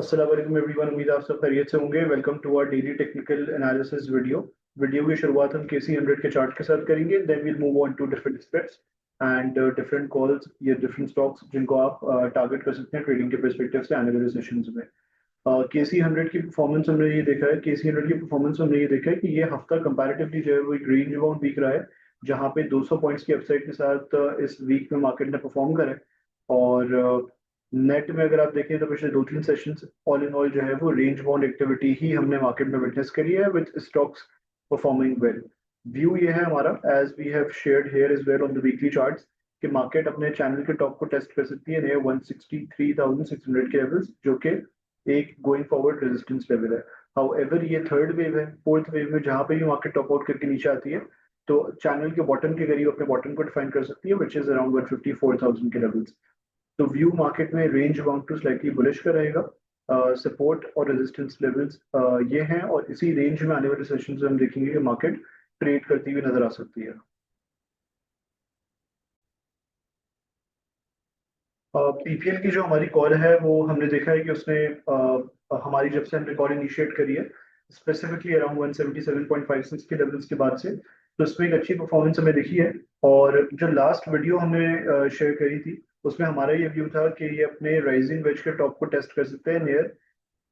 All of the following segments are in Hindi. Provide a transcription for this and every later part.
अस्सलाम वालेकुम एवरीवन। उम्मीद है आप सब खैरियत से होंगे। Welcome to our daily technical analysis video की शुरुआत हम KC100 के चार्ट के साथ करेंगे, then we'll move on to different aspects and different calls या डिफरेंट स्टॉक्स जिनको आप टारगेट कर सकते हैं ट्रेडिंग के पर्सपेक्टिव से आने वाले सेशंस में। KC100 की परफॉर्मेंस हमने ये देखा है KC100 की परफॉर्मेंस हमने ये देखा है कि ये हफ्ता कंपैरेटिवली जो है वो एक रेंज बाउंड वीक रहा है, जहाँ पे 200 पॉइंट्स की अपसाइड के साथ इस वीक में मार्केट ने परफॉर्म करा है। और नेट में अगर आप देखें तो पिछले 2-3 सेशंस ऑल इन ऑल जो है वो रेंज बाउंड एक्टिविटी ही हमने मार्केट में विटनेस करी है with stocks performing well. View ये है हमारा, as we have shared here is well on the weekly charts, कि मार्केट अपने चैनल के टॉप को टेस्ट कर सकती है नियर 163,600 के लेवल्स, जो कि एक गोइंग फॉरवर्ड रेजिस्टेंस लेवल है। हाउएवर ये थर्ड वेव है, फोर्थ वेव में जहां पे भी मार्केट टॉप आउट करके नीचे आती है तो चैनल के बॉटम के करीब अपने बॉटम को डिफाइन कर सकती है, विच इज अराउंड 154,000 के लेवल्स। तो व्यू मार्केट में range bound to slightly bullish का रहेगा। सपोर्ट और रेजिस्टेंस लेवल्स ये हैं, और इसी रेंज में आने वाले सेशंस में हम देखेंगे कि मार्केट ट्रेड करती हुई नजर आ सकती है। PPL की जो हमारी कॉल है वो हमने देखा है कि उसने हमारी जब से हमने कॉल इनिशिएट करी है स्पेसिफिकली अराउंड 177.56 के लेवल्स के बाद से, तो इसमें एक अच्छी परफॉर्मेंस हमें दिखी है। और जो लास्ट वीडियो हमने शेयर करी थी उसमें हमारा ये व्यू था कि ये अपने राइजिंग वेज के टॉप को टेस्ट कर सकते हैं नियर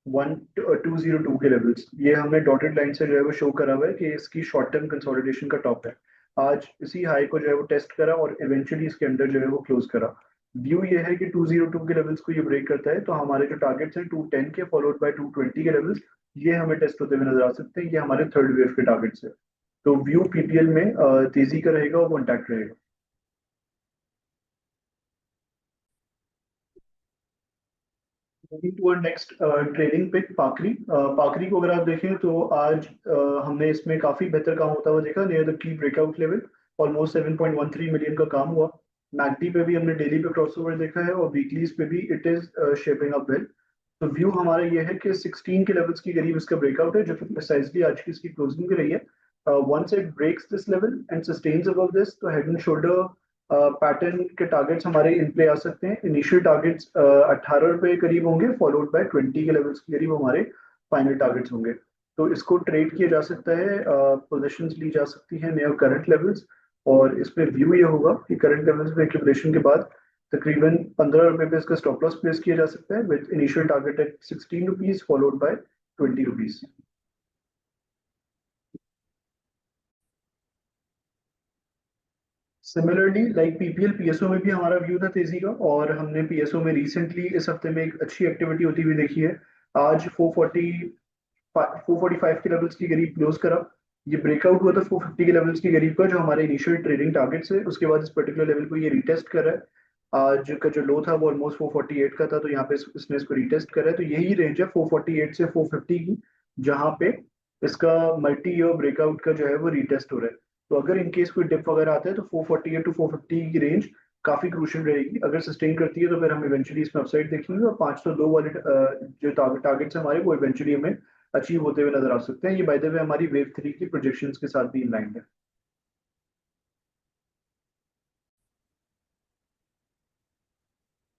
1202 के लेवल्स। ये हमने डॉटेड लाइन से जो है वो शो करा हुआ है कि इसकी शॉर्ट टर्म कंसोलिडेशन का टॉप है। आज इसी हाई को जो है वो टेस्ट करा और इवेंचुअली इसके अंदर जो है वो क्लोज करा। व्यू ये है कि 202 के लेवल्स को ये ब्रेक करता है तो हमारे जो टारगेट्स हैं 210 के फॉलोड बाय 220 के लेवल्स, ये हमें टेस्ट होते हुए नजर आ सकते हैं। ये हमारे थर्ड वेव के टारगेट्स है। तो व्यू PPL में तेजी का रहेगा और कॉन्टैक्ट रहेगा। टू नेक्स्ट ट्रेडिंग पिक पाकरी। पाकरी को अगर आप देखें तो आज हमने इसमें काफी बेहतर काम होता हुआ देखा near the key breakout level. Almost 7.13 million का काम हुआ। मैकडी पे भी हमने डेली पे क्रॉसओवर देखा है और वीकलीज पे भी it is shaping up well. तो व्यू हमारा ये है कि 16 के लेवल्स के करीब इसका ब्रेकआउट है, जो कि प्रिसाइजली आज की इसकी क्लोजिंग भी रही है। Once it breaks this level and sustains above this तो हेड एंड शोल्डर पैटर्न के टारगेट्स हमारे इन प्ले आ सकते हैं। इनिशियल टारगेट्स 18 रुपए करीब होंगे, फॉलोड बाय 20 के लेवल्स के करीब हमारे फाइनल टारगेट्स होंगे। तो इसको ट्रेड किया जा सकता है, पोजीशंस ली जा सकती है नियर करंट लेवल्स। और इस पे व्यू ये होगा कि करंट लेवल्स पे लिक्विडेशन के बाद तकरीबन 15 रुपए पे इसका स्टॉप लॉस प्लेस किया जा सकता है with initial target at 16 rupees followed by 20 rupees. Similarly like PPL PSO में भी हमारा व्यू था तेजी का, और हमने PSO में रिसेंटली इस हफ्ते में एक अच्छी एक्टिविटी होती हुई देखी है। आज 445 के लेवल्स के करीब क्लोज करा। ये ब्रेकआउट हुआ था 450 के लेवल्स के करीब का, जो हमारे इनिशियल ट्रेडिंग टारगेट्स है। उसके बाद इस पर्टिकुलर लेवल को ये रिटेस्ट कर रहा है। आज का जो लो था वो ऑलमोस्ट 448 का था, तो यहाँ पे इसने इसको रिटेस्ट करा है। तो यही रेंज है 448 से 450 की, जहाँ पे इसका मल्टी ईयर ब्रेकआउट का जो है वो रिटेस्ट हो रहा है। तो अगर इन केस कोई डिप वगैरह आता है तो 448 टू 450 की रेंज काफी क्रूशियल रहेगी। अगर सस्टेन करती है तो फिर हम इवेंचुअली इसमें अपसाइड देखेंगे, और 502 वाले जो टारगेट्स हमारे वो इवेंचुअली हमें अचीव होते हुए नजर आ सकते हैं। ये बाय द वे हमारी वेव 3 की प्रोजेक्शंस के साथ भी इन लाइन है।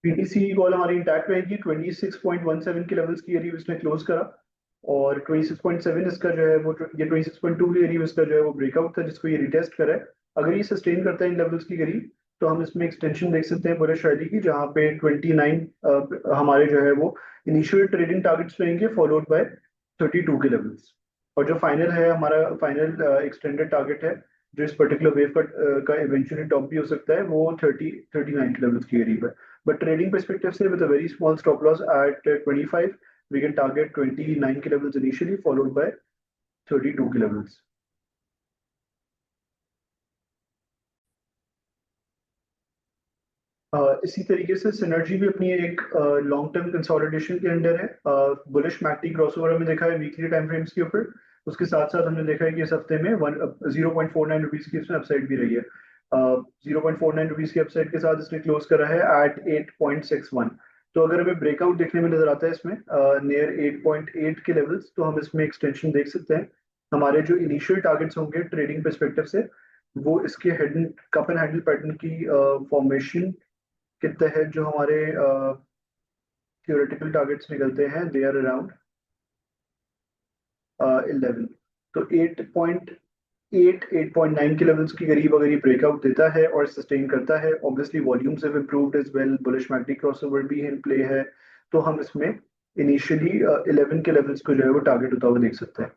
PTC की कॉल हमारी इंटैक्ट रहेगी। 26.17 के लेवल्स की करीब इसने क्लोज करा, और 26.7 इसका जो है वो ये 26.2 के करीब इसका जो है वो ब्रेकआउट था, जिसको ये रिटेस्ट करा है। अगर ये सस्टेन करता है इन लेवल्स की करीब तो हम इसमें एक्सटेंशन देख सकते हैं बुलिश रैली की, जहाँ पे 29 हमारे जो है वो इनिशियल ट्रेडिंग टारगेट्स रहेंगे फॉलोड बाय 32 के लेवल्स। और जो फाइनल है हमारा फाइनल एक्सटेंडेड टारगेट है, जो इस पर्टिकुलर वेव का इवेंचुअली टॉप भी हो सकता है, वो 39 के लेवल्स के करीब है। बट ट्रेडिंग परस्पेक्टिव से with a very small stop loss at 25 we can target 29 के levels initially followed by 32 के levels। इसी तरीके से सिनर्जी भी अपनी एक लॉन्ग टर्म कंसोलिडेशन के अंडर है। बुलिश मैकडी क्रॉसओवर हमने देखा है वीकली टाइम फ्रेम्स के ऊपर। उसके साथ साथ हमने देखा है कि इस हफ्ते में 0.49 रुपीज की इसमें अपसाइड भी रही है। 0.49 रुपीज की अपसाइड के साथ इसने क्लोज करा है एट 8.61। तो अगर हमें ब्रेकआउट देखने में नजर आता है इसमें नियर 8.8 के लेवल्स, तो हम इसमें एक्सटेंशन देख सकते हैं। हमारे जो इनिशियल टारगेट्स होंगे ट्रेडिंग परस्पेक्टिव से, वो इसके head cup and handle pattern की फॉर्मेशन के तहत जो हमारे theoretical targets निकलते हैं, they are around 11. तो 8.9 के लेवल्स के करीब अगर ये ब्रेकआउट देता है और सस्टेन करता है, obviously volumes have improved as well, bullish MACD crossover भी इन प्ले है, तो हम इसमें इनिशियली 11 के लेवल्स को जो है वो टारगेट होता हुआ देख सकते हैं।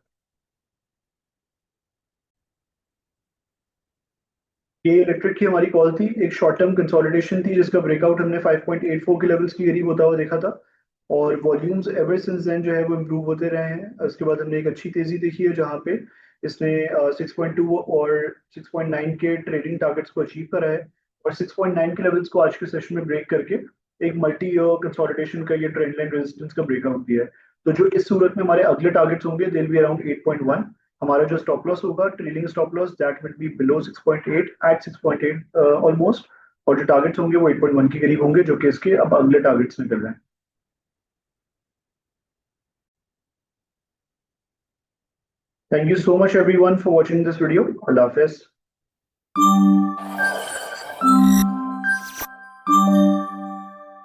ये इलेक्ट्रिक की हमारी कॉल थी, एक शॉर्ट टर्म कंसोलिडेशन थी जिसका ब्रेकआउट हमने 5.84 के लेवल्स के करीब होता हुआ देखा था, और वॉल्यूम्स एवर सिंस देन जो है वो इम्प्रूव होते रहे हैं। उसके बाद हमने एक अच्छी तेजी देखी है जहाँ पे इसने 6.2 और 6.9 के ट्रेडिंग टारगेट्स को अचीव करा है, और 6.9 के लेवल्स को आज के सेशन में ब्रेक करके एक मल्टी ईयर कंसोलिडेशन का ये ट्रेंड लाइन रेजिस्टेंस का ब्रेकआउट दिया है। तो जो इस सूरत में हमारे अगले टारगेट्स होंगे दे विल बी अराउंड 8.1। हमारा जो स्टॉप लॉस होगा, trailing stop loss, that will be below 6.8 at 6.8 almost, और जो टारगेट्स होंगे वो 8.1 के करीब होंगे, जो कि इसके अब अगले टारगेट्स निकल रहे हैं। Thank you so much everyone for watching this video. Allah Hafiz.